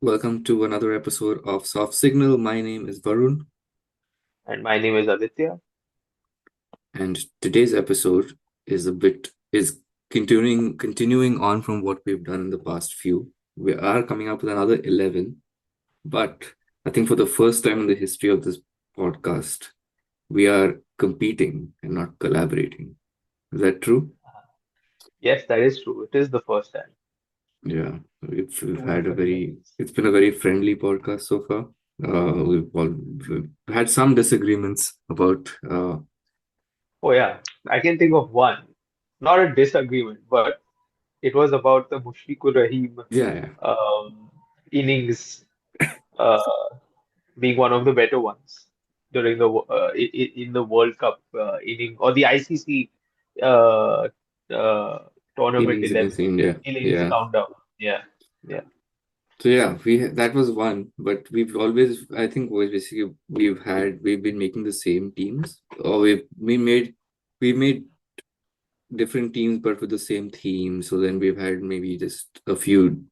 Welcome to another episode of Soft Signal. My name is Varun, And my name is Aditya. and today's episode is continuing on from what we've done in the past few. We are coming up with another 11, but I think for the first time in the history of this podcast, we are competing and not collaborating. Is that true? Yes, that is true. It is the first time. Yeah, we've Two had a different very levels. it's been a very friendly podcast so far. We've had some disagreements about Oh yeah, I can think of one. Not a disagreement, but it was about the Mushfiqur Rahim yeah, yeah. um, innings uh, being one of the better ones during in the World Cup inning or the ICC uh, uh, tournament Innings against 11 India. innings Yeah. countdown. Yeah, yeah. So yeah, we that was one, but we've always, I think, was basically we've been making the same teams, or we made different teams, but with the same theme. So then we've had maybe just a few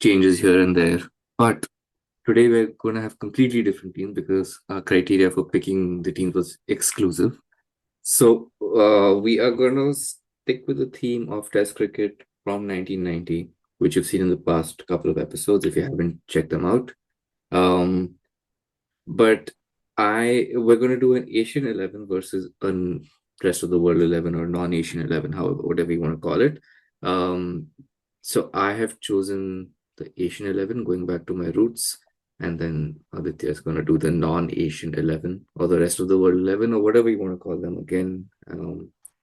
changes here and there. But today we're going to have completely different teams because our criteria for picking the teams was exclusive. So we are going to stick with the theme of Test cricket from 1990, which you've seen in the past couple of episodes if you haven't checked them out. Um, but we're going to do an Asian 11 versus a rest of the world 11 or non-Asian 11, however, whatever you want to call it. Um, so I have chosen the Asian 11, going back to my roots, and then Aditya is going to do the non-Asian 11 or the rest of the world 11 or whatever you want to call them again.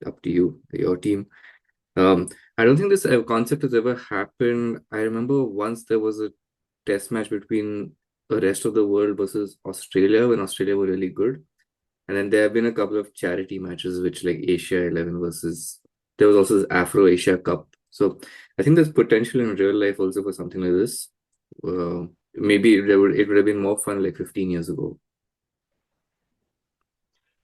Up to you, your team. Um, I don't think this concept has ever happened. I remember once there was a test match between the rest of the world versus Australia when Australia were really good. And then there have been a couple of charity matches, which like Asia 11 versus, there was also this Afro Asia Cup. So I think there's potential in real life also for something like this. Maybe it would have been more fun like 15 years ago.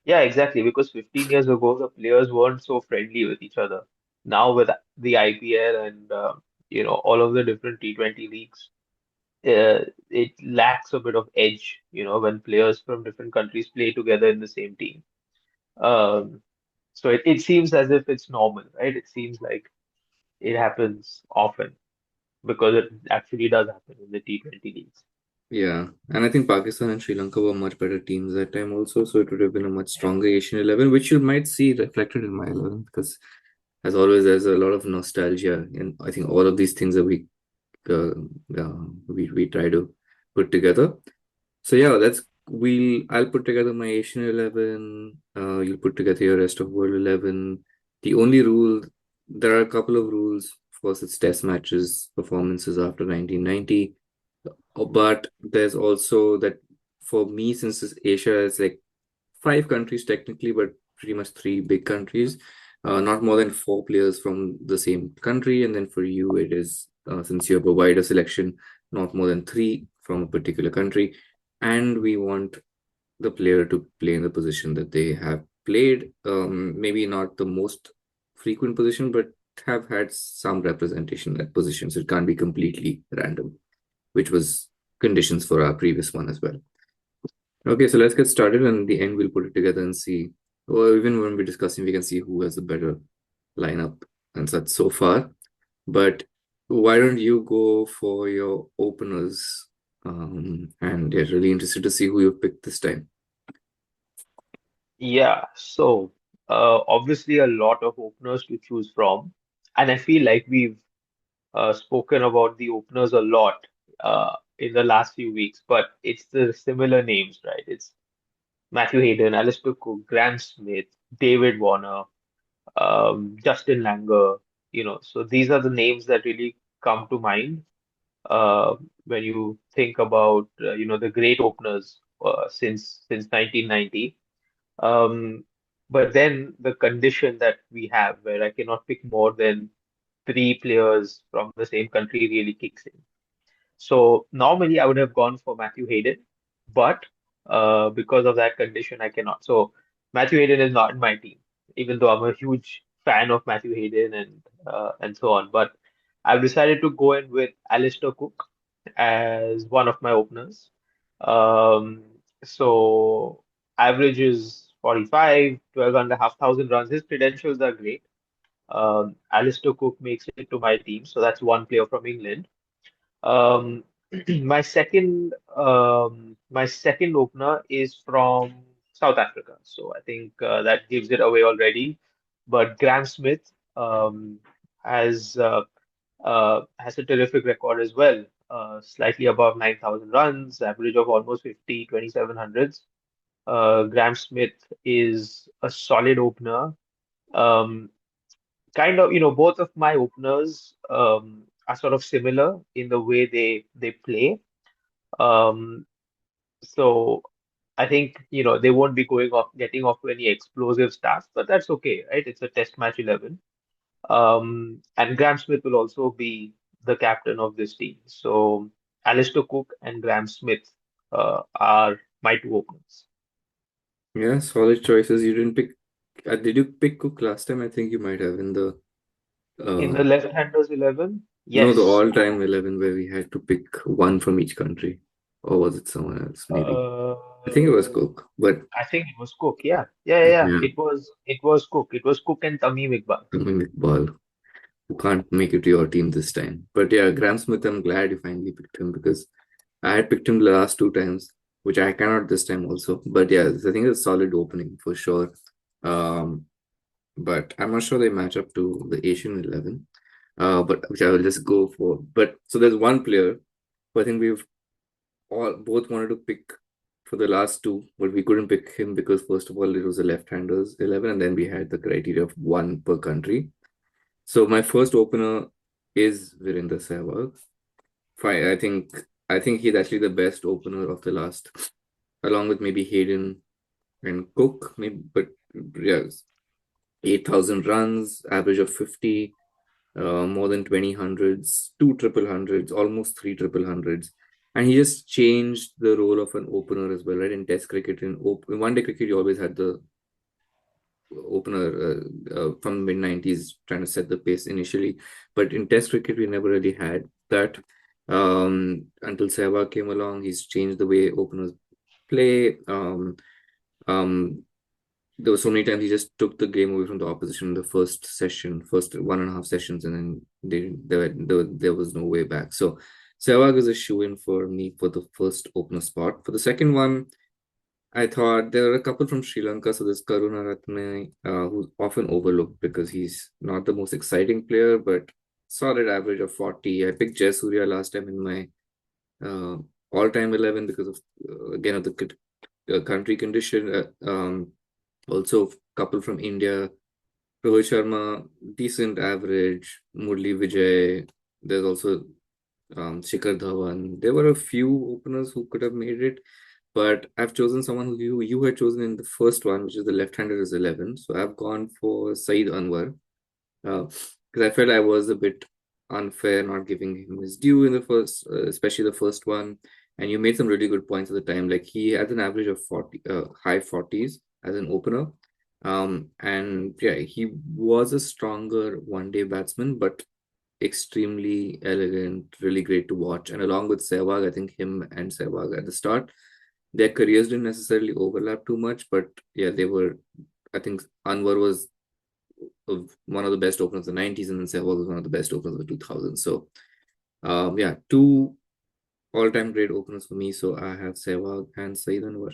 Yeah, exactly. Because 15 years ago, the players weren't so friendly with each other. Now, with the IPL and all of the different T20 leagues, it lacks a bit of edge. When players from different countries play together in the same team. Um, so it seems as if it's normal, right? It seems like it happens often because it actually does happen in the T20 leagues. Yeah, and I think Pakistan and Sri Lanka were much better teams that time also, so it would have been a much stronger Asian 11, which you might see reflected in my 11 because, as always, there's a lot of nostalgia, and I think all of these things that uh, we try to put together. So yeah, I'll put together my Asian 11. You'll put together your rest of world 11. The only rule, there are a couple of rules. Of course, it's test matches performances after 1990. But there's also that for me, since Asia is like five countries technically, but pretty much three big countries, not more than four players from the same country. And then for you, it is since you have a wider selection, not more than three from a particular country. And we want the player to play in the position that they have played. Maybe not the most frequent position, but have had some representation in that position. So it can't be completely random, which was conditions for our previous one as well. Okay, so let's get started, and in the end, we'll put it together and see. Or even when we're discussing, we can see who has a better lineup and such so far. But why don't you go for your openers? And yeah, really interested to see who you picked this time. Yeah, so obviously a lot of openers to choose from, and I feel like we've spoken about the openers a lot in the last few weeks, but it's the similar names, right? It's Matthew Hayden, Alistair Cook, Graham Smith, David Warner, Justin Langer, so these are the names that really come to mind uh, when you think about the great openers since 1990. Um, but then the condition that we have, where I cannot pick more than three players from the same country, really kicks in. So normally I would have gone for Matthew Hayden, but because of that condition, I cannot. So Matthew Hayden is not in my team, even though I'm a huge fan of Matthew Hayden and so on. But I've decided to go in with Alistair Cook, as one of my openers. Um, so average is 45, 12,500 runs. His credentials are great. Alistair Cook makes it to my team, so that's one player from England. Um, my second opener is from South Africa, so I think that gives it away already. But Graham Smith has has a terrific record as well. Slightly above 9,000 runs, average of almost 50, 2,700s. Graham Smith is a solid opener. Um, Kind of, both of my openers are sort of similar in the way they play. Um, so I think, they won't be getting off to any explosive starts, but that's okay, right? It's a test match 11. And Graham Smith will also be the captain of this team. So Alistair Cook and Graham Smith are my two openers. Yeah, solid choices. You didn't pick. Did you pick Cook last time? I think you might have in the In uh the left-handers 11, no, the yes. all-time 11 where we had to pick one from each country, or was it someone else? Maybe Uh, I think it was Cook, but I think it was Cook. Yeah, yeah, yeah, yeah. yeah, It was Cook. It was Cook and Tamim Iqbal. something with ball who can't make it to your team this time. But yeah, Graham Smith, I'm glad you finally picked him because I had picked him the last two times, which I cannot this time also. But yeah, I think it's a solid opening for sure. Um, but I'm not sure they match up to the Asian 11. But which I will just go for. But so there's one player who I think we've all both wanted to pick for the last two, but we couldn't pick him because first of all it was a left-handers 11, and then we had the criteria of one per country. So my first opener is Virender Sehwag. Fine, I think he's actually the best opener of the last, along with maybe Hayden and Cook, maybe, but yeah, 8,000 runs, average of 50, more than 20 hundreds, two triple hundreds, almost three triple hundreds. And he just changed the role of an opener as well, right? In Test cricket, in one day cricket, you always had the opener from mid 90s trying to set the pace initially. But in Test cricket, we never really had that until Sehwag came along. He's changed the way openers play. Um, there were so many times he just took the game away from the opposition in the first session, first 1.5 sessions, and then there was no way back. So Sehwag is a shoe-in for me for the first opener spot. For the second one, I thought there were a couple from Sri Lanka. So there's Karunaratne, who's often overlooked because he's not the most exciting player, but solid average of 40. I picked Jayasuriya last time in my uh, all-time 11 because of again of the country condition. Also, a couple from India. Rohit Sharma, decent average. Murli Vijay. There's also Shikhar Dhawan. There were a few openers who could have made it, but I've chosen someone who you had chosen in the first one, which is the left-hander is 11. So I've gone for Saeed Anwar because I felt I was a bit unfair not giving him his due in the first, especially the first one. And you made some really good points at the time. Like he had an average of 40, high 40s as an opener. And yeah, he was a stronger one-day batsman, but extremely elegant, really great to watch. And along with Sehwag, I think him and Sehwag at the start, their careers didn't necessarily overlap too much, but yeah, they were. I think Anwar was one of the best openers of the 90s, and then Sehwag was one of the best openers of the 2000s. So, yeah, two all-time great openers for me. So I have Sehwag and Saeed Anwar.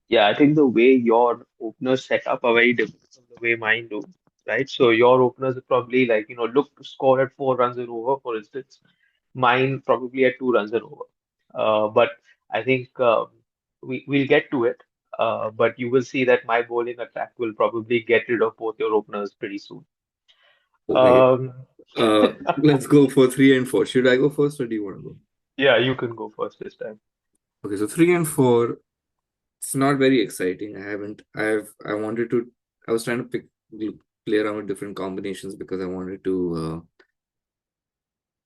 Yeah, I think the way your openers set up are very different from the way mine do, right? So your openers are probably like, look to score at 4 runs and over, for instance. Mine probably at 2 runs and over. But I think we'll get to it. But you will see that my bowling attack will probably get rid of both your openers pretty soon. Okay, Um, let's go for three and four. Should I go first, or do you want to go? yeah, you can go first this time. Okay, so three and four. It's not very exciting. I wanted to. I was trying to play around with different combinations because I wanted to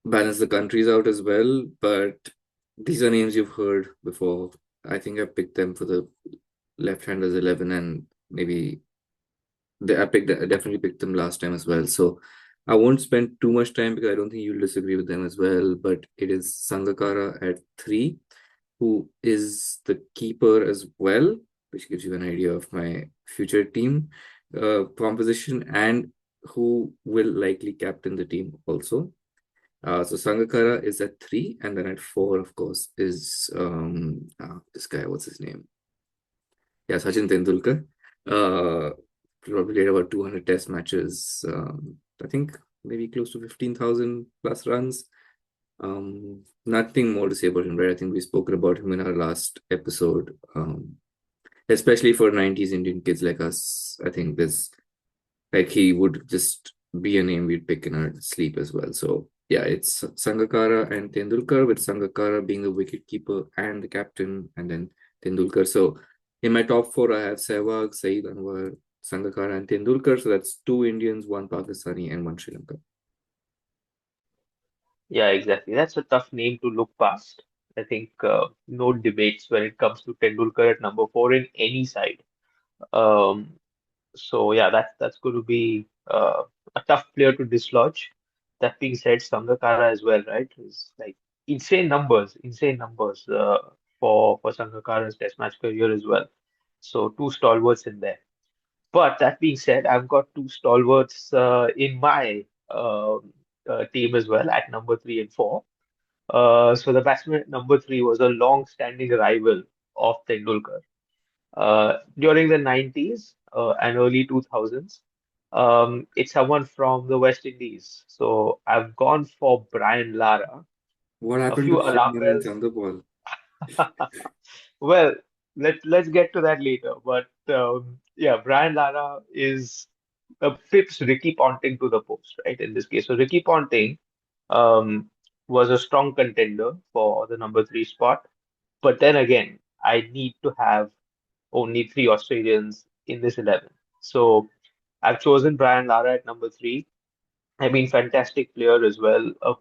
balance the countries out as well. But these are names you've heard before. I think I picked them for the left-handers 11, and maybe I definitely picked them last time as well. So I won't spend too much time because I don't think you'll disagree with them as well, but it is Sangakkara at 3, who is the keeper as well, which gives you an idea of my future team composition, and who will likely captain the team also. So Sangakkara is at 3, and then at 4, of course, is this guy, what's his name? Yeah, Sachin Tendulkar. Probably played about 200 test matches. I think maybe close to 15,000 plus runs. Nothing more to say about him, right? I think we've spoken about him in our last episode. Especially for 90s Indian kids like us, I think this, like, he would just be a name we'd pick in our sleep as well. So yeah, it's Sangakkara and Tendulkar, with Sangakkara being the wicket keeper and the captain, and then Tendulkar. So in my top 4, I have Sehwag, Saeed Anwar, Sangakkara, and Tendulkar. So that's 2 Indians, 1 Pakistani, and 1 Sri Lanka. Yeah, exactly. That's a tough name to look past. I think no debates when it comes to Tendulkar at number 4 in any side. Um, so yeah, that's going to be a tough player to dislodge. That being said, Sangakkara as well, right? Is like insane numbers for Sangakkara's Test match career as well. So two stalwarts in there. But that being said, I've got two stalwarts in my team as well at number 3 and 4. So the batsman at number 3 was a long-standing rival of Tendulkar during the 90s and early 2000s. It's someone from the West Indies. So I've gone for Brian Lara. What A happened few to alarm Shivman and bells. Chandrapal? Well, let's get to that later. But yeah, Brian Lara is fits Ricky Ponting to the post, right? In this case, so Ricky Ponting um, was a strong contender for the number 3 spot. But then again, I need to have only 3 Australians in this 11. So I've chosen Brian Lara at number 3. I mean, fantastic player as well. A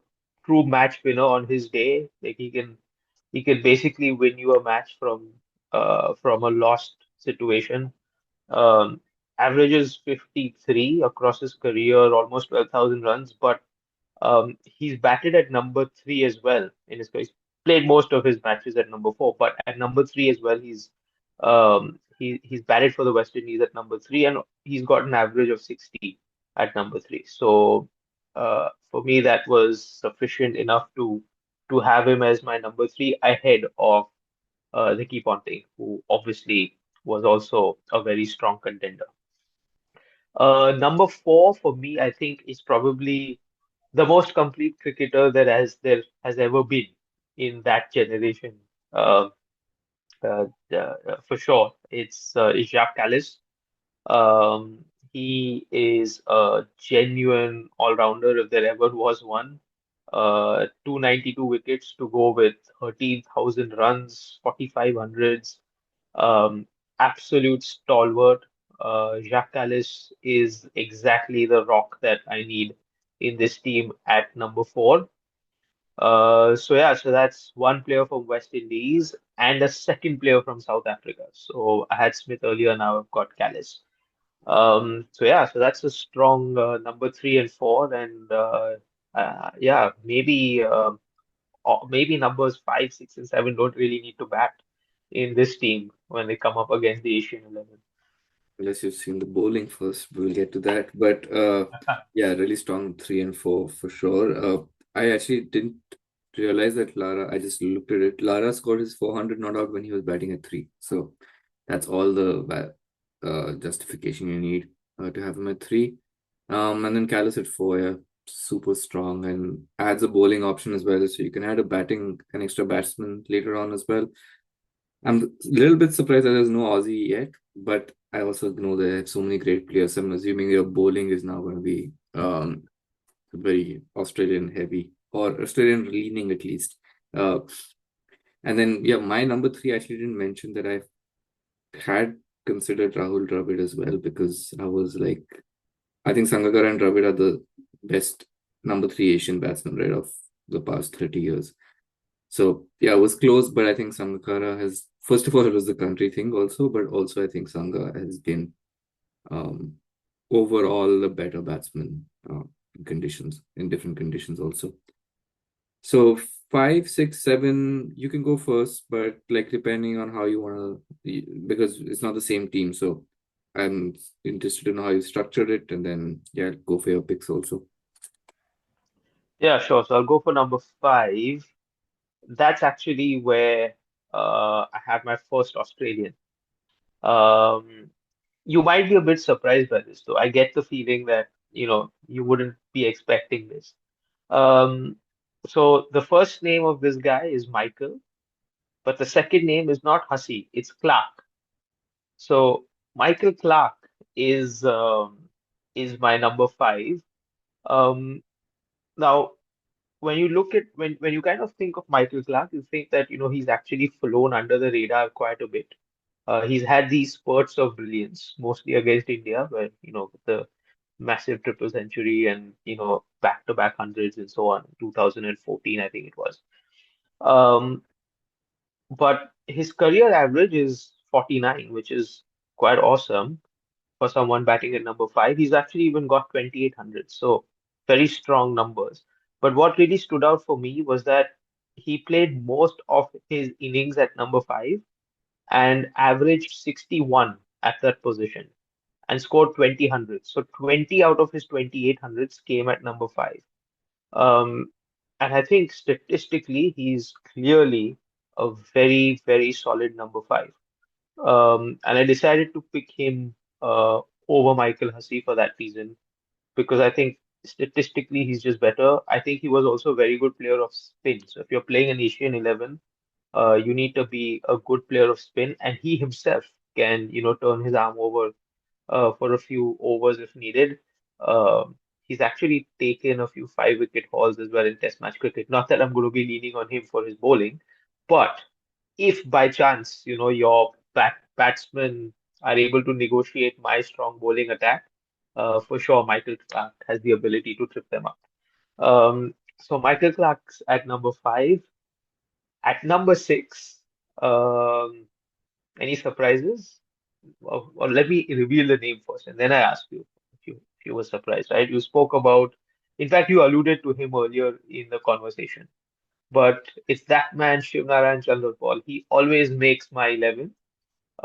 true match winner on his day. Like he can basically win you a match from a lost situation. Um, Averages 53 across his career, almost 12,000 runs, but he's batted at number 3 as well in his case. Played most of his matches at number 4, but at number 3 as well, he's batted for the West Indies at number 3, and he's got an average of 60 at number 3. So for me, that was sufficient enough to have him as my number 3 ahead of Ricky Ponting, who obviously was also a very strong contender. Number 4 for me, I think, is probably the most complete cricketer there has ever been in that generation. Uh, for sure, it's Jacques Kallis. Um, he is a genuine all-rounder if there ever was one. 292 wickets to go with 13,000 runs, 4,500 hundreds. Absolute stalwart. Jacques Kallis is exactly the rock that I need in this team at number 4. So yeah, so that's one player from West Indies and a second player from South Africa. So I had Smith earlier, now I've got Callis. So yeah, so that's a strong number 3 and 4, and yeah, maybe numbers 5, 6, and 7 don't really need to bat in this team when they come up against the Asian 11. Unless you've seen the bowling first, we'll get to that. But yeah, really strong 3 and 4 for sure. I actually didn't realize that Lara, I just looked at it. Lara scored his 400 not out when he was batting at 3. So that's all the justification you need to have him at 3. And then Callis at 4, yeah, super strong, and adds a bowling option as well. So you can add an extra batsman later on as well. I'm a little bit surprised that there's no Aussie yet, but I also know they have so many great players. I'm assuming your bowling is now going to be very Australian heavy, or Australian leaning at least. Uh, and then yeah, my number 3, I actually didn't mention that I had considered Rahul Dravid as well, because I was like, I think Sangakkara and Dravid are the best number 3 Asian batsmen, right, of the past 30 years. So yeah, it was close, but I think Sangakkara has, first of all, it was the country thing also, but also I think Sangha has been um, overall a better batsman in different conditions also. So 5, 6, 7, you can go first, but like depending on how you wanna, because it's not the same team. So I'm interested in how you structured it, and then yeah, go for your picks also. Yeah, sure. So I'll go for number five. That's actually where I have my first Australian. Um, you might be a bit surprised by this, though. I get the feeling that, you wouldn't be expecting this. Um, so the first name of this guy is Michael, but the second name is not Hussey, it's Clark. So Michael Clark is is my number five. Um, now when you look at when you kind of think of Michael Clark, you think that he's actually flown under the radar quite a bit. He's had these spurts of brilliance, mostly against India, where with the massive triple century and back-to-back hundreds and so on. 2014, I think it was. Um, but his career average is 49, which is quite awesome for someone batting at number five. He's actually even got 2,800, so very strong numbers. But what really stood out for me was that he played most of his innings at number five and averaged 61 at that position and scored 20 hundreds. So 20 out of his 28 hundreds came at number five. Um, and I think statistically, he's clearly a very, very solid number five. And I decided to pick him over Michael Hussey for that reason because I think statistically he's just better. I think he was also a very good player of spin. So if you're playing an Asian 11, you need to be a good player of spin, and he himself can, turn his arm over for a few overs if needed. He's actually taken a few 5 wicket hauls as well in Test match cricket. Not that I'm going to be leaning on him for his bowling, but if by chance, your batsmen are able to negotiate my strong bowling attack, for sure, Michael Clark has the ability to trip them up. So Michael Clark's at number five. At number six, um, any surprises? Or let me reveal the name first, and then I ask you if you were surprised, right? You spoke about, in fact, you alluded to him earlier in the conversation, but it's that man, Shivnarayan Chanderpaul. He always makes my 11.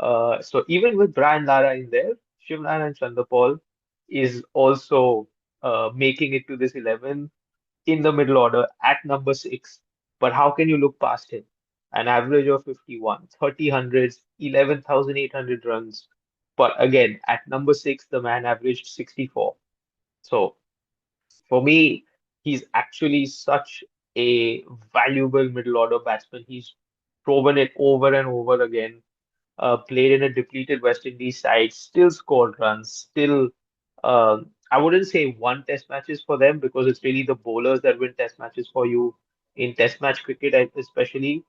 So even with Brian Lara in there, Shivnarayan Chanderpaul is also making it to this 11 in the middle order at number six. But how can you look past him? An average of 51, 30 hundreds, 11,800 runs. But again, at number six, the man averaged 64. So for me, he's actually such a valuable middle order batsman. He's proven it over and over again. Played in a depleted West Indies side, still scored runs, still. I wouldn't say won Test matches for them because it's really the bowlers that win Test matches for you in Test match cricket, especially.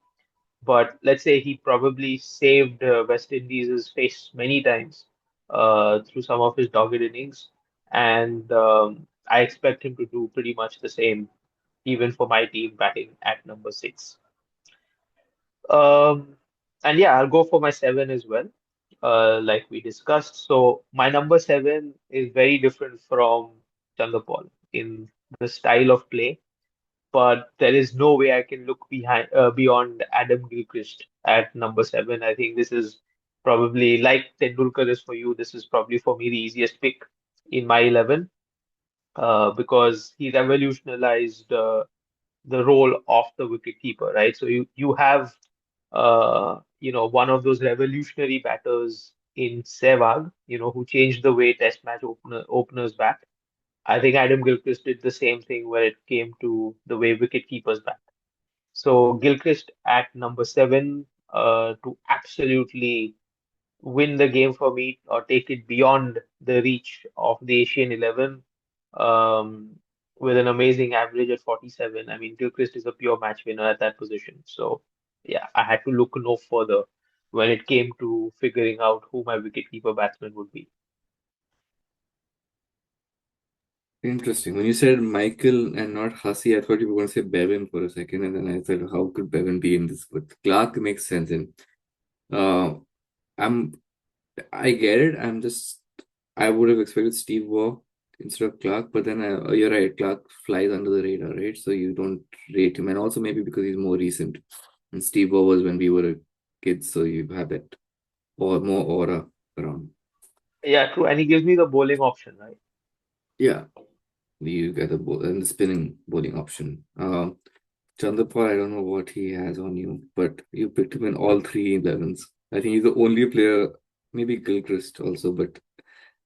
But let's say he probably saved West Indies' face many times through some of his dogged innings, and I expect him to do pretty much the same, even for my team batting at number six. Um, and yeah, I'll go for my seven as well, like we discussed. So my number seven is very different from Chanderpaul in the style of play, but there is no way I can look beyond Adam Gilchrist at number seven. I think this is probably like Tendulkar is for you. This is probably for me the easiest pick in my 11, because he revolutionized the role of the wicketkeeper, right? So you have one of those revolutionary batters in Sehwag, who changed the way Test match openers bat. I think Adam Gilchrist did the same thing where it came to the way wicket keepers bat. So Gilchrist at number seven, to absolutely win the game for me or take it beyond the reach of the Asian 11, um, with an amazing average at 47. I mean, Gilchrist is a pure match winner at that position. So, yeah, I had to look no further when it came to figuring out who my wicketkeeper batsman would be. Interesting. When you said Michael and not Hussey, I thought you were going to say Bevan for a second, and then I said, how could Bevan be in this? But Clark makes sense. And uh, I'm, I get it. I would have expected Steve Waugh. instead of Clark. But then you're right, Clark flies under the radar, right? So you don't rate him, and also maybe because he's more recent. And Steve O was when we were kids, so you have that or more aura around. Yeah, true. And he gives me the bowling option, right? Yeah, you get the and the spinning bowling option. Chandrapal, I don't know what he has on you, but you picked him in all three 11s. I think he's the only player, maybe Gilchrist also, but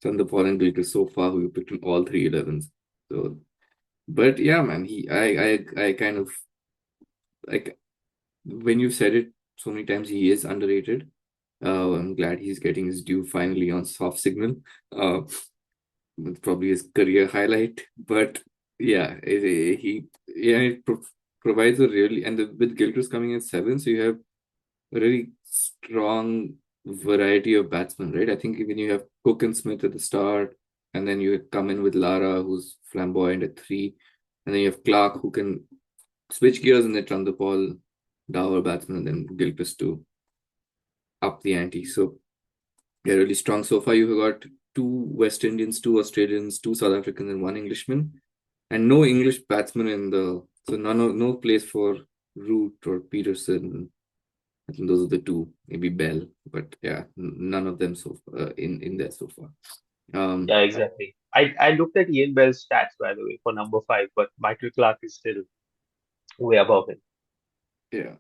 Chandrapal and Gilchrist so far who you picked in all three 11s. So, but yeah, man, I kind of like when you said it so many times, he is underrated. I'm glad he's getting his due finally on soft signal. Uh, it's probably his career highlight, but yeah, it provides a really with Gilchrist coming at seven, so you have a really strong variety of batsmen, right? I think when you have Cook and Smith at the start, and then you come in with Lara, who's flamboyant at three, and then you have Clark who can switch gears, and then Chandrapal, Dower batsman, and then Gilchrist to up the ante. So they're really strong so far. You've got two West Indians, two Australians, two South Africans, and one Englishman, and no English batsman in the so no place for Root or Peterson. I think those are the two, maybe Bell, but yeah, none of them so in there so far. Um, Yeah, exactly. I looked at Ian Bell's stats, by the way, for number five, but Michael Clark is still way above him. yeah.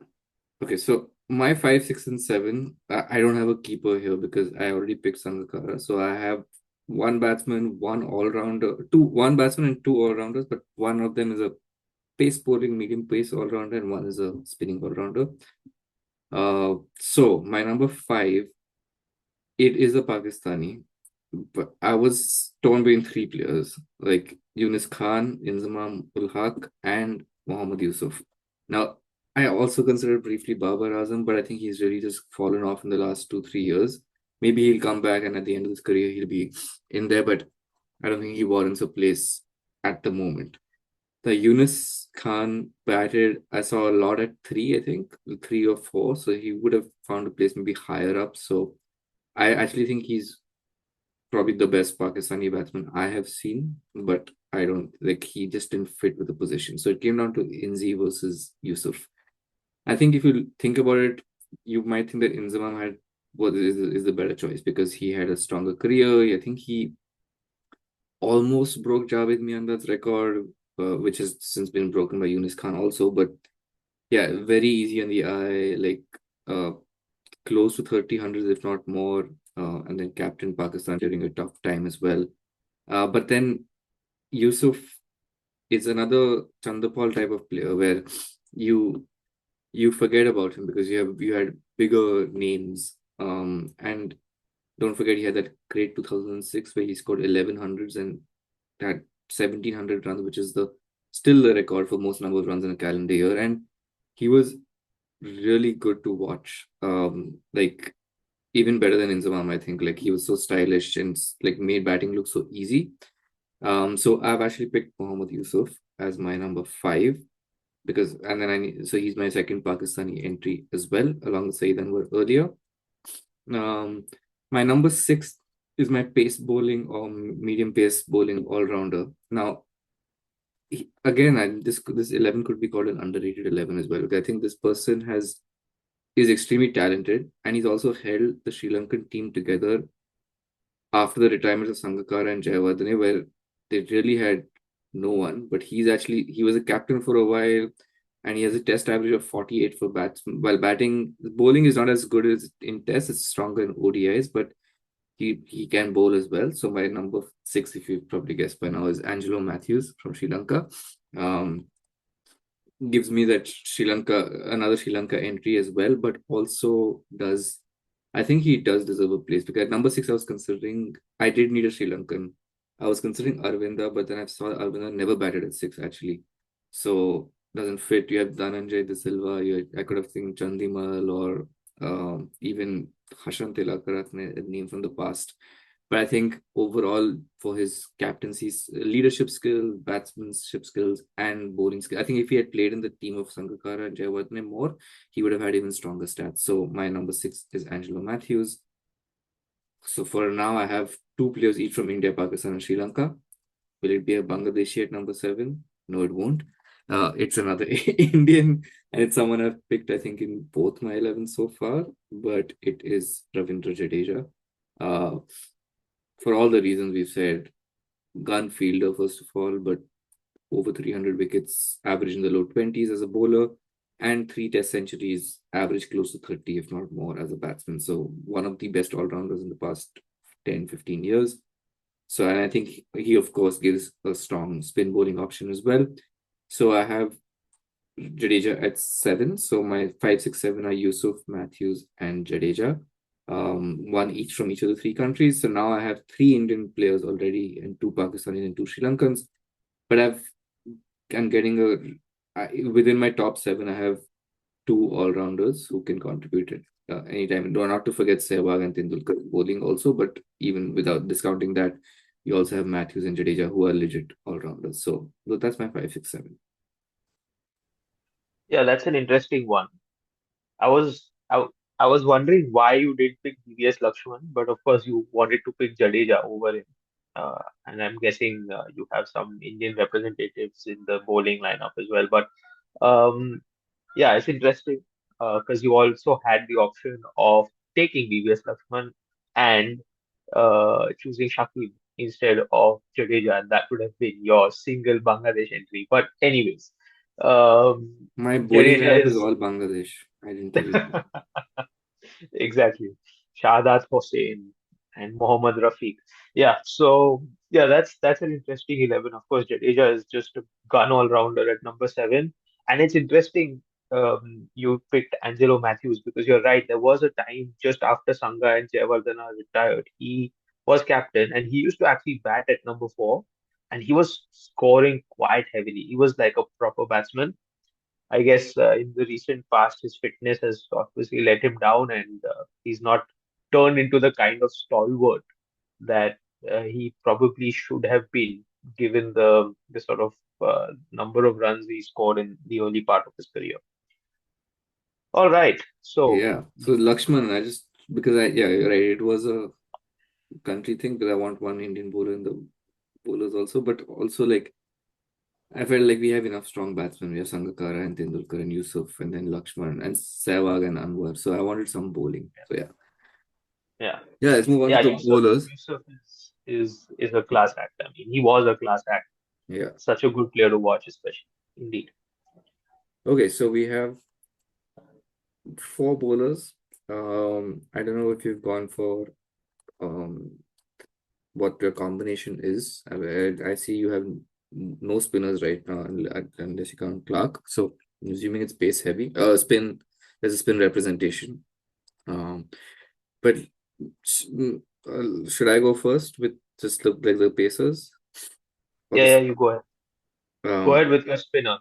Okay, so my five, six, and seven, I don't have a keeper here because I already picked Sangakkara. So I have one batsman, one all rounder, one batsman and two all rounders, but one of them is a pace bowling, medium pace all rounder, and one is a spinning all rounder. So my number five, it is a Pakistani, but I was torn between three players like Yunus Khan, Inzamam ul Haq, and Mohammad Yusuf. Now, I also considered briefly Babar Azam, but I think he's really just fallen off in the last 2, 3 years. Maybe he'll come back and at the end of his career he'll be in there, but I don't think he warrants a place at the moment. The Yunus Khan batted, I saw a lot at three, I think, three or four. So he would have found a place maybe higher up. So I actually think he's probably the best Pakistani batsman I have seen, but I don't like he just didn't fit with the position. So it came down to Inzi versus Yusuf. I think if you think about it, you might think that Inzamam is the better choice because he had a stronger career. I think he almost broke Javed Miandad's record, which has since been broken by Yunus Khan also. But yeah, very easy on the eye, like close to 30 hundreds, if not more. And then captain Pakistan during a tough time as well. But then Yusuf is another Chandapal type of player where you you forget about him because you had bigger names. And don't forget he had that great 2006 where he scored 1100s and had 1700 runs, which is the still the record for most number of runs in a calendar year. And he was really good to watch. Like even better than Inzamam, I think. Like he was so stylish and like made batting look so easy. So I've actually picked Mohammad Yusuf as my number five because, and then so he's my second Pakistani entry as well, along with Saeed Anwar earlier. Um, my number six is my pace bowling or medium pace bowling all rounder. Now, again, this 11 could be called an underrated 11 as well. Because I think this person is extremely talented and he's also held the Sri Lankan team together after the retirement of Sangakkara and Jayawardene, where they really had no one. But he was a captain for a while, and he has a test average of 48 for bats. While batting, bowling is not as good as in tests; it's stronger in ODIs, but he can bowl as well. So my number six, if you've probably guessed by now, is Angelo Matthews from Sri Lanka. Um, Gives me that another Sri Lanka entry as well, but also does I think he does deserve a place because at number six I was considering I did need a Sri Lankan. I was considering Arvinda, but then I saw Arvinda never batted at six actually. So doesn't fit. You have Dhananjay De Silva, I could have think Chandimal or even Hashan Tilakaratne, a name from the past. But I think overall, for his captaincy's leadership skill, batsmanship skills, and bowling skill, I think if he had played in the team of Sangakkara and Jayawardene more, he would have had even stronger stats. So my number six is Angelo Matthews. So for now, I have two players each from India, Pakistan, and Sri Lanka. Will it be a Bangladeshi at number 7? No, it won't. It's another Indian, and it's someone I've picked, I think, in both my 11 so far, but it is Ravindra Jadeja. Uh, for all the reasons we've said, gun fielder, first of all, but over 300 wickets, average in the low 20s as a bowler, and 3 Test centuries, average close to 30, if not more, as a batsman. So, one of the best all rounders in the past 10, 15 years. So, and I think he, of course, gives a strong spin bowling option as well. So, I have Jadeja at 7. So, my 5, 6, 7 are Yusuf, Matthews, and Jadeja. One each from each of the three countries. So now I have 3 Indian players already, and 2 Pakistanis and 2 Sri Lankans. But I'm getting within my top 7. I have 2 all-rounders who can contribute at anytime. Do not to forget Sehwag and Tendulkar bowling also, but even without discounting that, you also have Matthews and Jadeja who are legit all-rounders. So that's my 5, 6, 7. Yeah, that's an interesting one. I was I, I was wondering why you did pick DVS Lakshman, but of course you wanted to pick Jadeja over him. And I'm guessing you have some Indian representatives in the bowling lineup as well. But um, yeah, it's interesting because you also had the option of taking DVS Lakshman and choosing Shakib instead of Jadeja, and that would have been your single Bangladesh entry. But anyways, My bowling Jadeja lineup is is all Bangladesh. I didn't tell you that. exactly. Shahadat Hossain and Mohammad Rafiq. Yeah, so yeah, that's an interesting 11. Of course, Jadeja is just a gun all-rounder at number 7. And it's interesting you picked Angelo Matthews because you're right. There was a time just after Sangha and Jayawardena retired, he was captain and he used to actually bat at number 4 and he was scoring quite heavily. He was like a proper batsman. I guess in the recent past, his fitness has obviously let him down, and he's not turned into the kind of stalwart that he probably should have been, given the sort of number of runs he scored in the early part of his career. All right, so Yeah. So Lakshman, because yeah, you're right. It was a country thing, but I want one Indian bowler in the bowlers also. But also, like, I felt like we have enough strong batsmen. We have Sangakkara and Tendulkar and Yusuf, and then Lakshman and Sehwag and Anwar. So I wanted some bowling. So yeah. yeah, Yeah, let's move on to yeah, the Yusuf bowlers. Yusuf is a class act. I mean, he was a class act. Yeah. Such a good player to watch, especially. Indeed. Okay, so we have 4 bowlers. I don't know if you've gone for um what your combination is. I see you have no spinners right now unless you count Clark. So I'm assuming it's pace heavy. Spin. There's a spin representation. Um, but should I go first with just look like the pacers or Yeah, the yeah, you go ahead. Go um? ahead with your spinner,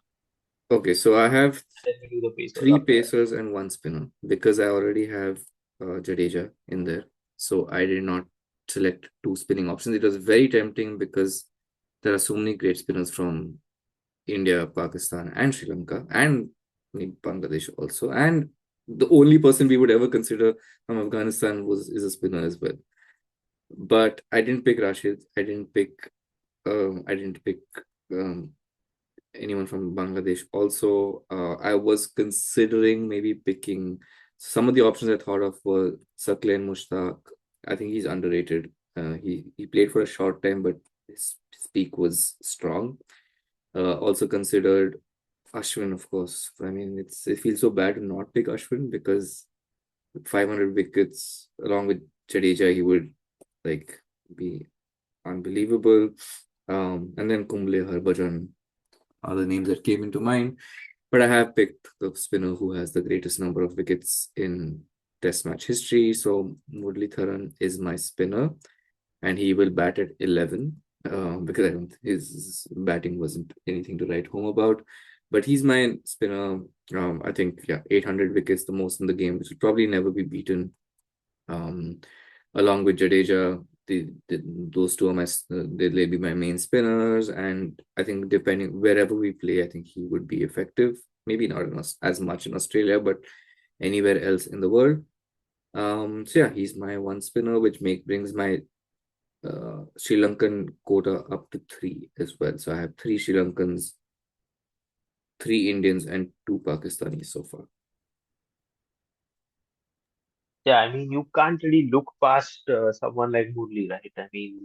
Okay, so I have and then we do the pacers three after that. pacers and 1 spinner because I already have Jadeja in there. So I did not select 2 spinning options. It was very tempting because there are so many great spinners from India, Pakistan, and Sri Lanka, and Bangladesh also. And the only person we would ever consider from Afghanistan is a spinner as well. But I didn't pick Rashid. I didn't pick um, anyone from Bangladesh. Also, I was considering maybe picking some of the options I thought of were Saqlain Mushtaq. I think he's underrated. He played for a short time, but his peak was strong. Also considered Ashwin, of course. I mean, it feels so bad to not pick Ashwin because with 500 wickets along with Jadeja, he would like be unbelievable. And then Kumble, Harbhajan are the names that came into mind. But I have picked the spinner who has the greatest number of wickets in Test match history. So Muralitharan is my spinner, and he will bat at 11 because I don't his batting wasn't anything to write home about. But he's my spinner. I think 800 wickets, the most in the game, which will probably never be beaten. Um, Along with Jadeja, those two are they'll be my main spinners, and I think depending wherever we play, I think he would be effective. Maybe not as much in Australia, but anywhere else in the world. So yeah, he's my 1 spinner, which brings my Sri Lankan quota up to three as well. So I have three Sri Lankans, three Indians, and two Pakistanis so far. Yeah, I mean, you can't really look past someone like Murli, right? I mean,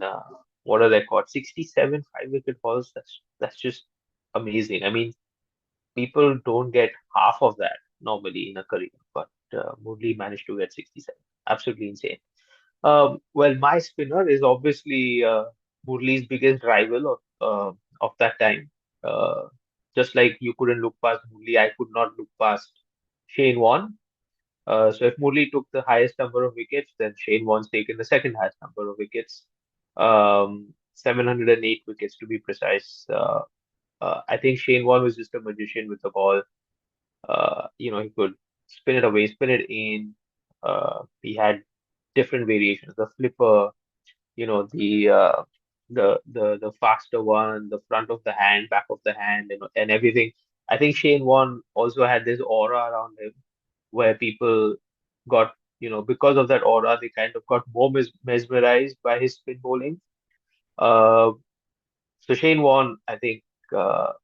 what are they called? 67 5-wicket hauls. That's just amazing. I mean, people don't get half of that normally in a career, but Murli managed to get 67. Absolutely insane. Well, my spinner is obviously Murli's biggest rival of that time. Uh, just like you couldn't look past Murli, I could not look past Shane Warne. So if Murli took the highest number of wickets, then Shane Warne's taken the second highest number of wickets, 708 wickets to be precise. I think Shane Warne was just a magician with the ball. He could spin it away, spin it in. He had different variations. The flipper, the faster one, the front of the hand, back of the hand, and everything. I think Shane Warne also had this aura around him where people got, because of that aura, they kind of got more mesmerized by his spin bowling. Uh, so Shane Warne, I think,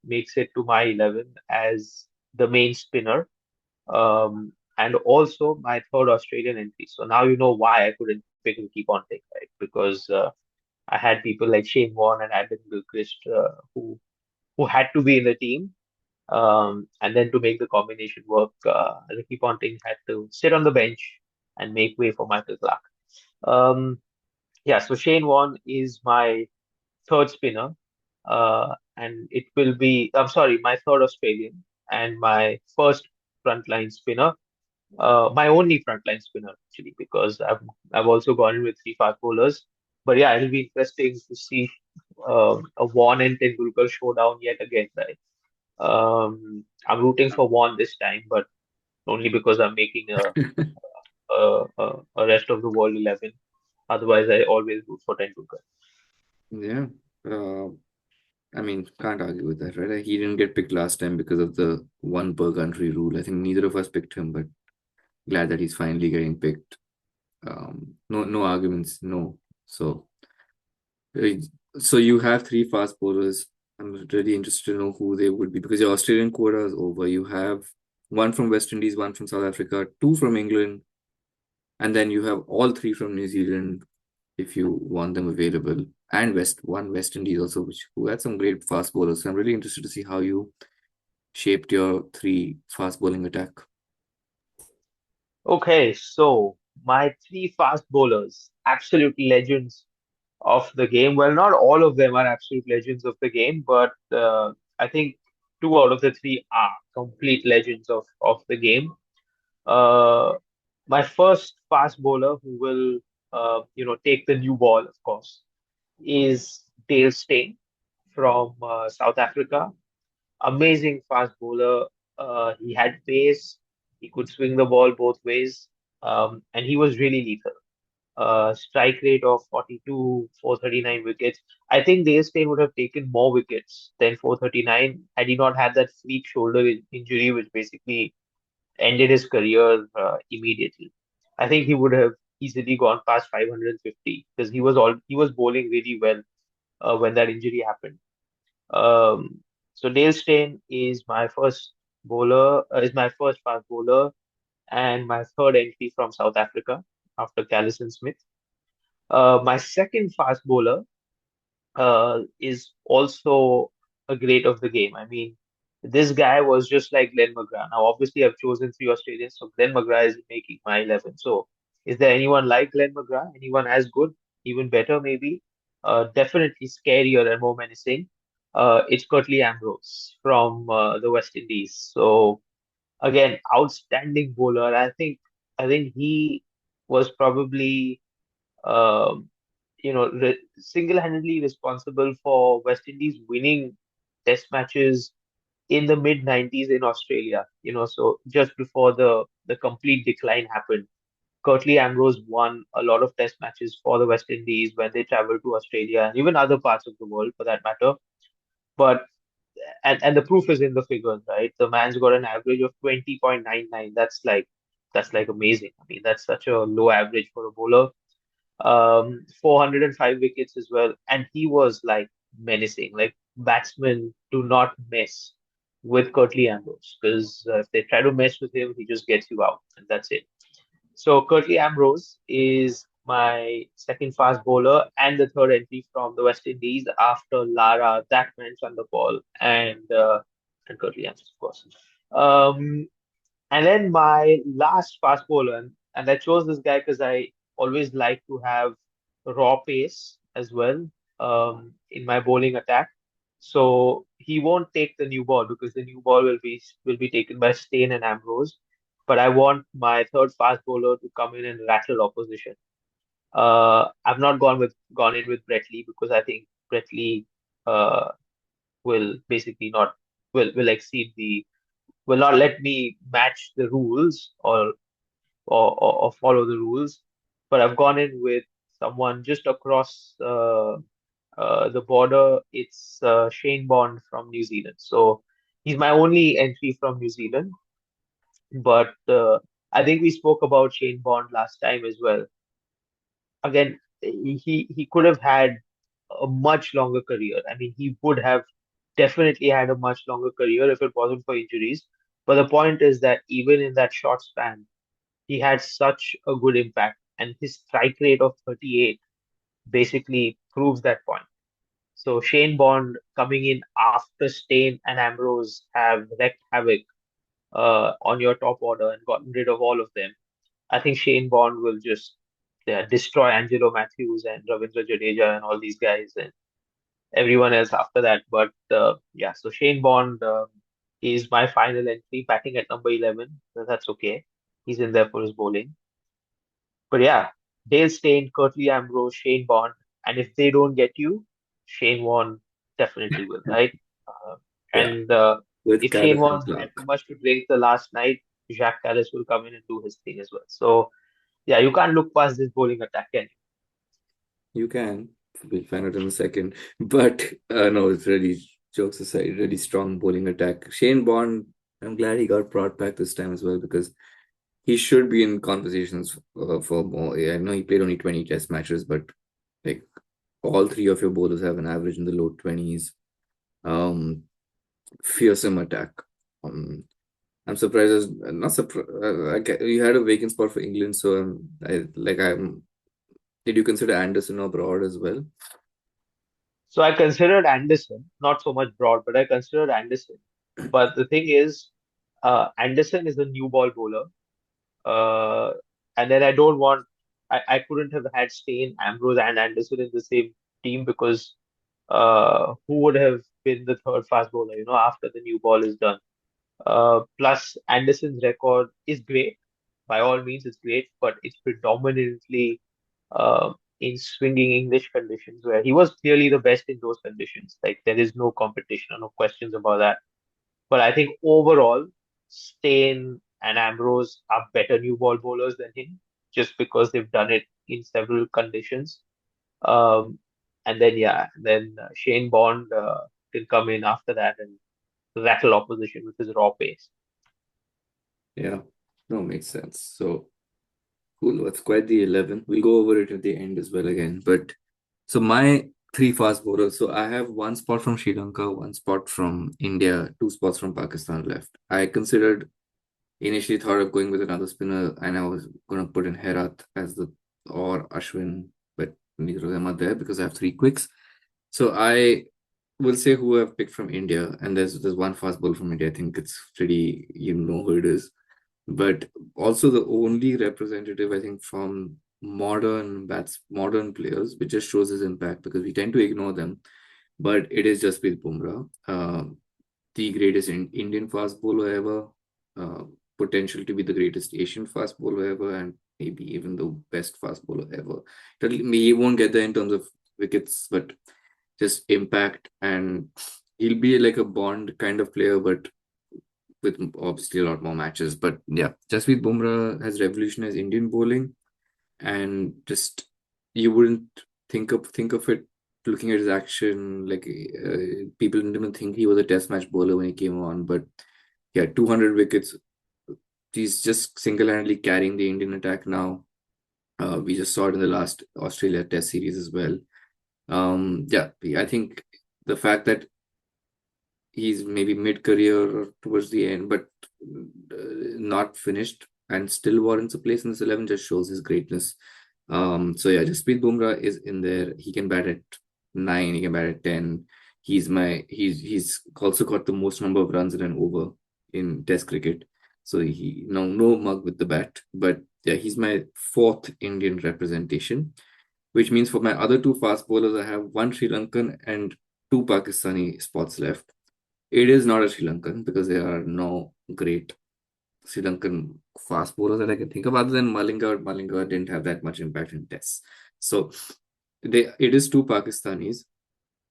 makes it to my 11 as the main spinner, and also my third Australian entry. So now you know why I couldn't pick Ricky Ponting, right? Because I had people like Shane Warne and Adam Gilchrist who had to be in the team. And then to make the combination work, Ricky Ponting had to sit on the bench and make way for Michael Clark. Um, yeah, so Shane Warne is my third spinner, and it will be, I'm sorry, my third Australian and my first frontline spinner. My only frontline spinner actually, because I've also gone in with three fast bowlers. But yeah, it'll be interesting to see a Warne and Tendulkar showdown yet again, right? I'm rooting for Warne this time, but only because I'm making a rest of the world 11. Otherwise, I always root for Tendulkar. Yeah. Uh, I mean, can't argue with that, right? He didn't get picked last time because of the one per country rule. I think neither of us picked him, but glad that he's finally getting picked. No arguments, no. So, uh, so you have three fast bowlers. I'm really interested to know who they would be because your Australian quota is over. You have one from West Indies, one from South Africa, two from England, and then you have all three from New Zealand if you want them available, and West Indies also, which who had some great fast bowlers. So I'm really interested to see how you shaped your three fast bowling attack. Okay, so my three fast bowlers, absolute legends of the game. Well, not all of them are absolute legends of the game, but I think two out of the three are complete legends of the game. Uh, my first fast bowler who will, take the new ball, of course, is Dale Steyn from South Africa. Amazing fast bowler. He had pace. He could swing the ball both ways, and he was really lethal. Strike rate of 42, 439 wickets. I think Dale Steyn would have taken more wickets than 439 had he not had that freak shoulder injury, which basically ended his career immediately. I think he would have easily gone past 550 because he was bowling really well when that injury happened. Um, so Dale Steyn is my first fast bowler and my third entry from South Africa after Callison Smith. My second fast bowler is also a great of the game. I mean, this guy was just like Glenn McGrath. Now, obviously, I've chosen three Australians, so Glenn McGrath is making my 11. So, is there anyone like Glenn McGrath? Anyone as good? Even better, maybe? Definitely scarier and more menacing. It's Curtly Ambrose from the West Indies. So, again, outstanding bowler. I think he was probably um, single-handedly responsible for West Indies winning test matches in the mid 90s in Australia, so just before the complete decline happened. Curtly Ambrose won a lot of test matches for the West Indies when they traveled to Australia and even other parts of the world for that matter. But and the proof is in the figures, right? The man's got an average of 20.99. That's like amazing. I mean, that's such a low average for a bowler. 405 wickets as well, and he was like menacing. Like batsmen do not mess with Curtly Ambrose because if they try to mess with him, he just gets you out, and that's it. So Curtly Ambrose is my second fast bowler and the third entry from the West Indies after Lara, Dakman, Chanderpaul, and Curtly Ambrose, of course. Um, and then my last fast bowler, and I chose this guy because I always like to have raw pace as well in my bowling attack. So he won't take the new ball because the new ball will be taken by Steyn and Ambrose. But I want my third fast bowler to come in and rattle opposition. I've not gone in with Brett Lee because I think Brett Lee uh, will basically not will exceed the will not let me match the rules or follow the rules. But I've gone in with someone just across the border. It's Shane Bond from New Zealand. So he's my only entry from New Zealand. But I think we spoke about Shane Bond last time as well. Again, he could have had a much longer career. I mean, he would have definitely had a much longer career if it wasn't for injuries. But the point is that even in that short span, he had such a good impact, and his strike rate of 38 basically proves that point. So Shane Bond coming in after Steyn and Ambrose have wreaked havoc on your top order and gotten rid of all of them. I think Shane Bond will just destroy Angelo Matthews and Ravindra Jadeja and all these guys and everyone else after that. But yeah, so Shane Bond is my final entry, batting at number 11. So that's okay. He's in there for his bowling. But yeah, Dale Steyn, Curtly Ambrose, Shane Bond, and if they don't get you, Shane Warne definitely will, right? Uh, Yeah, and with if Shane Carroll and Warne's had too Clark. much to drink the last night, Jacques Kallis will come in and do his thing as well. So yeah, you can't look past this bowling attack, can you? You can. We'll find out in a second. But no, it's really, jokes aside, really strong bowling attack. Shane Bond, I'm glad he got brought back this time as well because he should be in conversations for more. I know he played only 20 test matches, but like all three of your bowlers have an average in the low 20s. Um, Fearsome attack. Um, I'm surprised. Not surprised. You had a vacant spot for England, so I'm. Did you consider Anderson or Broad as well? So I considered Anderson, not so much Broad, but I considered Anderson. But the thing is, Anderson is a new ball bowler. Uh, and then I couldn't have had Steyn, Ambrose, and Anderson in the same team because who would have been the third fast bowler, after the new ball is done? Plus, Anderson's record is great. By all means, it's great, but it's predominantly in swinging English conditions where he was clearly the best in those conditions. Like, there is no competition, no questions about that. But I think overall, Steyn and Ambrose are better new ball bowlers than him just because they've done it in several conditions. Um, and then, yeah, then Shane Bond can come in after that and rattle opposition with his raw pace. Yeah, no, makes sense. So cool. That's quite the 11. We'll go over it at the end as well again. But so my three fast bowlers. So I have one spot from Sri Lanka, one spot from India, two spots from Pakistan left. I considered initially thought of going with another spinner, and I was gonna put in Herat as the or Ashwin, but neither of them are there because I have three quicks. So I will say who I've picked from India, and there's one fast bowler from India. I think it's pretty, you know who it is, but also the only representative I think from modern players, which just shows his impact because we tend to ignore them. But it is Jasprit Bumrah, the greatest Indian fast bowler ever, uh, potential to be the greatest Asian fast bowler ever, and maybe even the best fast bowler ever. He won't get there in terms of wickets, but just impact, and he'll be like a Bond kind of player, but with obviously a lot more matches. But yeah, Jasprit Bumrah has revolutionized Indian bowling, and just you wouldn't think of it looking at his action like people didn't even think he was a test match bowler when he came on. But yeah, 200 wickets. He's just single-handedly carrying the Indian attack now. We just saw it in the last Australia Test series as well. Yeah, I think the fact that he's maybe mid-career or towards the end, but not finished and still warrants a place in this 11 just shows his greatness. So yeah, Jasprit Bumrah is in there. He can bat at 9, he can bat at 10. He's also got the most number of runs in an over in Test cricket. So he no mug with the bat, but yeah, he's my fourth Indian representation, which means for my other two fast bowlers, I have one Sri Lankan and two Pakistani spots left. It is not a Sri Lankan because there are no great Sri Lankan fast bowlers that I can think of other than Malinga. Malinga didn't have that much impact in tests. So it is two Pakistanis.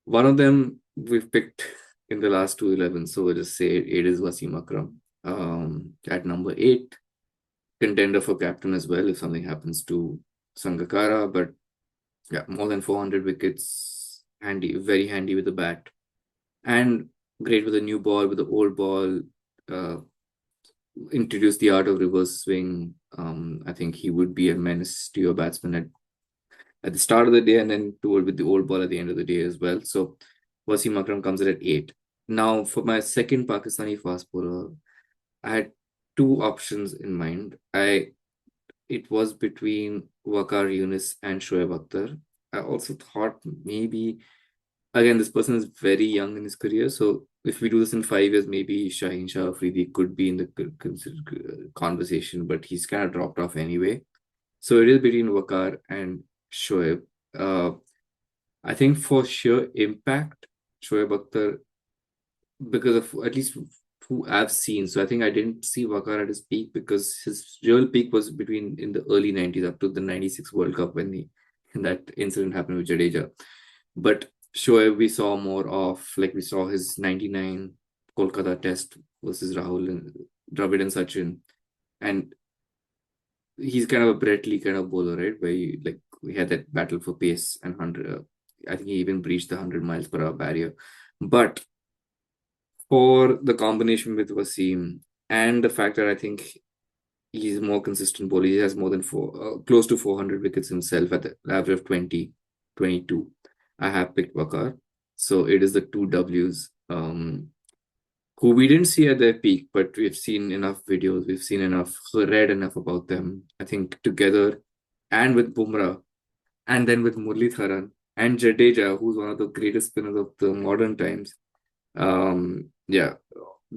One of them we've picked in the last 211. So we'll just say it is Wasim Akram. At number 8, contender for captain as well if something happens to Sangakkara. But yeah, more than 400 wickets, handy, very handy with the bat. And great with a new ball, with the old ball, uh, introduce the art of reverse swing. I think he would be a menace to your batsman at the start of the day and then toward with the old ball at the end of the day as well. So Wasim Akram comes in at 8. Now, for my second Pakistani fast bowler, I had two options in mind. It was between Waqar Yunus and Shoaib Akhtar. I also thought maybe again, this person is very young in his career. So if we do this in 5 years, maybe Shaheen Shah Afridi could be in the conversation, but he's kind of dropped off anyway. So it is between Waqar and Shoaib. Uh, I think for sheer impact, Shoaib Akhtar, because of at least who I've seen. So I think I didn't see Waqar at his peak because his real peak was between in the early 90s up to the 96 World Cup when that incident happened with Jadeja. But Shoaib, we saw more of, like we saw his 99 Kolkata test versus Rahul and Dravid and Sachin. And he's kind of a Brett Lee kind of bowler, right? We had that battle for pace and 100. I think he even breached the 100 miles per hour barrier. But for the combination with Wasim and the fact that I think he's more consistent bowler, he has more than close to 400 wickets himself at the average of 20, 22. I have picked Waqar. So it is the two W's who we didn't see at their peak, but we've seen enough videos, we've seen enough, read enough about them. I think together and with Bumrah and then with Muralitharan and Jadeja, who's one of the greatest spinners of the modern times. Yeah,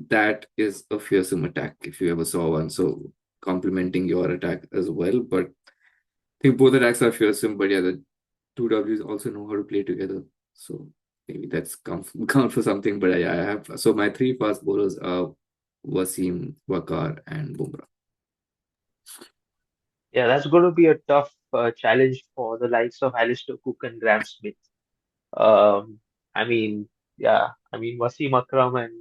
that is a fearsome attack if you ever saw one. So complementing your attack as well. But I think both attacks are fearsome, but yeah, the two W's also know how to play together. So maybe that's count for something. But I have so my three fast bowlers are Wasim, Waqar, and Bumrah. Yeah, that's going to be a tough challenge for the likes of Alistair Cook and Graham Smith. Um, I mean, yeah, I mean Wasim Akram, and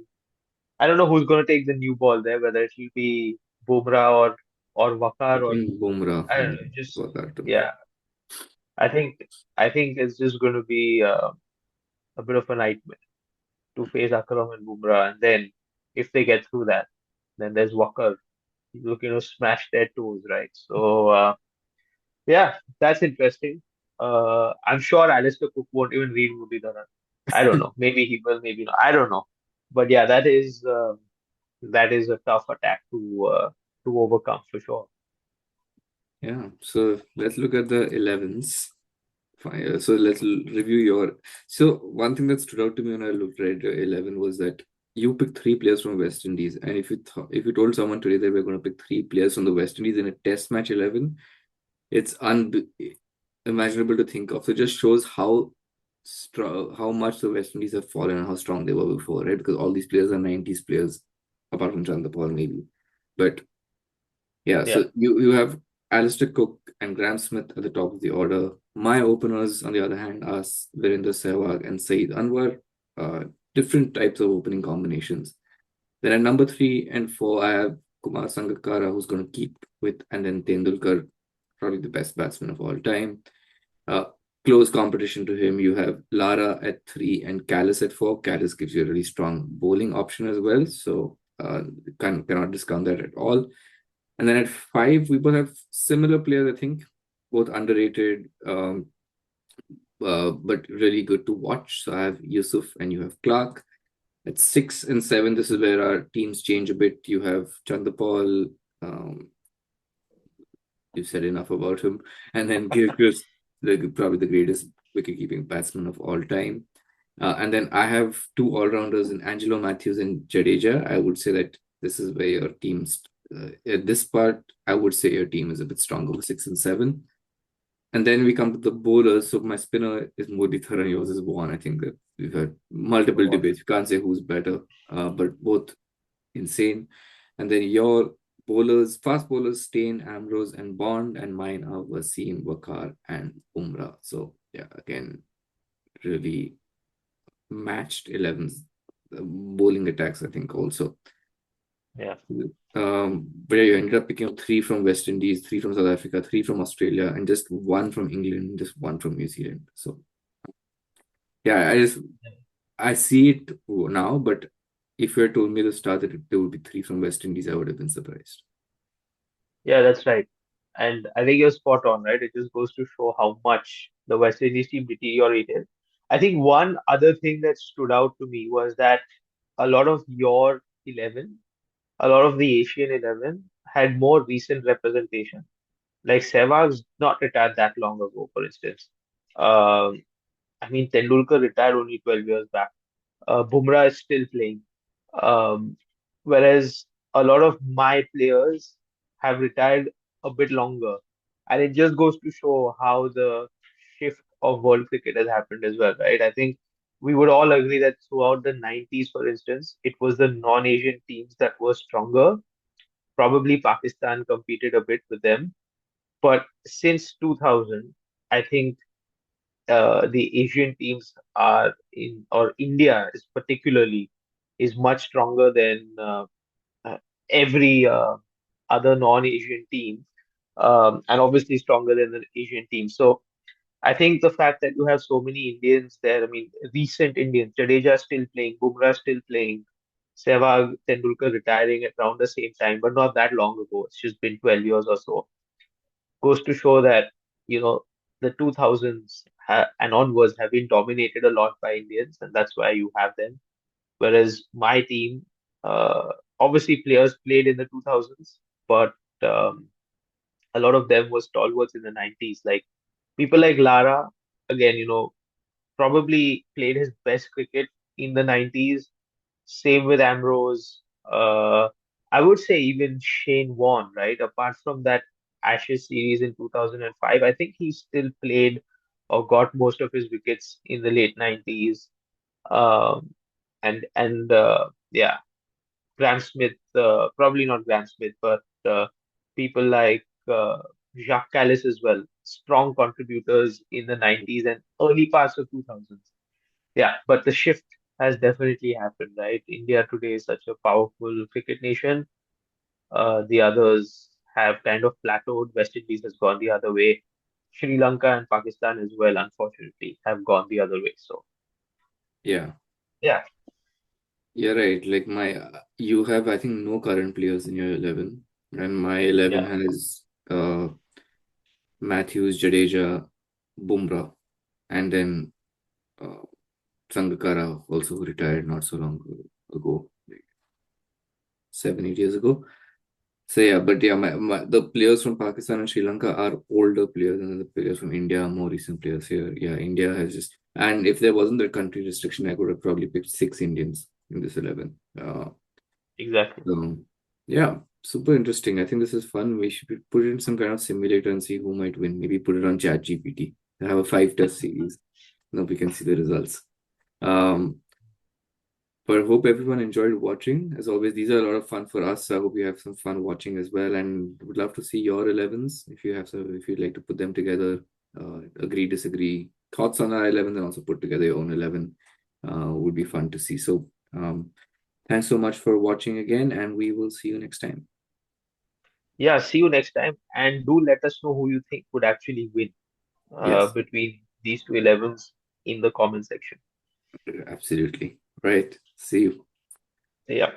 I don't know who's going to take the new ball there, whether it will be Bumrah or I Waqar or think Bumrah I don't know, and just Waqar too. yeah. I think I think it's just going to be a bit of a nightmare to face Akram and Bumrah, and then if they get through that, then there's Walker. He's looking to smash their toes, right? So yeah, that's interesting. I'm sure Alistair Cook won't even read Muralidharan. I don't know. Maybe he will, maybe not. I don't know. But yeah, that is a tough attack to overcome for sure. Yeah. So let's look at the 11s. Fine. So let's review your. So one thing that stood out to me when I looked at your 11 was that you picked three players from West Indies, and if you told someone today that we're going to pick three players from the West Indies in a Test match 11, it's unimaginable to think of. So it just shows how strong, how much the West Indies have fallen and how strong they were before, right? Because all these players are 90s players, apart from Chandapal maybe. But yeah, Yeah. so you have Alistair Cook and Graham Smith at the top of the order. My openers, on the other hand, are Virender Sehwag and Saeed Anwar. Different types of opening combinations. Then at number 3 and 4, I have Kumar Sangakkara, who's going to keep with, and then Tendulkar, probably the best batsman of all time. Uh, Close competition to him, you have Lara at 3 and Callis at 4. Callis gives you a really strong bowling option as well, so cannot discount that at all. And then at 5, we both have similar players, I think. both underrated, but really good to watch. So I have Yusuf and you have Clark. At 6 and 7, this is where our teams change a bit. You have Chandapal. Um, you've said enough about him, and then Gilchrist, probably the greatest wicket-keeping batsman of all time. And then I have two all-rounders in Angelo Matthews and Jadeja. I would say that this is where your team's at this part. I would say your team is a bit stronger with 6 and 7. And then we come to the bowlers. So my spinner is Muralidhar and yours is Vaughan. I think that we've had multiple Wow. debates. You can't say who's better, but both insane. And then your bowlers, fast bowlers, Stain, Ambrose, and Bond, and mine are Wasim, Wakar, and Umrah. So yeah, again, really matched 11s. Bowling attacks, I think, also. Yeah. But yeah, you ended up picking up three from West Indies, three from South Africa, three from Australia, and just one from England, just one from New Zealand. So yeah, I see it now, but if you had told me at the start that there would be three from West Indies, I would have been surprised. Yeah, that's right. And I think you're spot on, right? It just goes to show how much the West Indies team deteriorated. I think one other thing that stood out to me was that a lot of your 11, a lot of the Asian 11 had more recent representation. Like Sehwag's not retired that long ago, for instance. Um, I mean, Tendulkar retired only 12 years back. Bumrah is still playing. Um, Whereas a lot of my players have retired a bit longer. And it just goes to show how the shift of world cricket has happened as well, right? I think we would all agree that throughout the 90s, for instance, it was the non-Asian teams that were stronger. Probably Pakistan competed a bit with them. But since 2000, I think the Asian teams are or India is particularly, is much stronger than uh, every other non-Asian team, and obviously stronger than the Asian team. So I think the fact that you have so many Indians there, I mean, recent Indians, Jadeja still playing, Bumrah still playing, Sehwag, Tendulkar retiring at around the same time, but not that long ago. It's just been 12 years or so. Goes to show that, the 2000s and onwards have been dominated a lot by Indians, and that's why you have them. Whereas my team, uh, obviously players played in the 2000s, but um, a lot of them were stalwarts in the 90s. Like people like Lara, again, probably played his best cricket in the 90s. Same with Ambrose. I would say even Shane Warne, right? Apart from that Ashes series in 2005, I think he still played or got most of his wickets in the late 90s. Um, and yeah, Graham Smith, probably not Graham Smith, but people like Jacques Callis as well, strong contributors in the 90s and early parts of 2000s. Yeah, but the shift has definitely happened, right? India today is such a powerful cricket nation. The others have kind of plateaued. West Indies has gone the other way. Sri Lanka and Pakistan as well, unfortunately, have gone the other way. So, Yeah, yeah, you're right. Like you have, I think, no current players in your 11, and my 11 yeah, has Matthews, Jadeja, Bumrah, and then uh, Sangakkara also who retired not so long ago, like 7, 8 years ago. So yeah, but yeah, the players from Pakistan and Sri Lanka are older players, and the players from India are more recent players here. Yeah, India has just, and if there wasn't a country restriction, I could have probably picked six Indians in this 11. exactly. So yeah, super interesting. I think this is fun. We should put it in some kind of simulator and see who might win. Maybe put it on ChatGPT. Have a five-test series. Now we can see the results. Um, But I hope everyone enjoyed watching. As always, these are a lot of fun for us. I hope you have some fun watching as well, and would love to see your 11s if you have some. If you'd like to put them together, agree, disagree, thoughts on our 11, and also put together your own 11. Would be fun to see. So, thanks so much for watching again, and we will see you next time. Yeah, see you next time. And do let us know who you think would actually win Yes, between these two 11s in the comment section. absolutely. Right. See you. Yeah.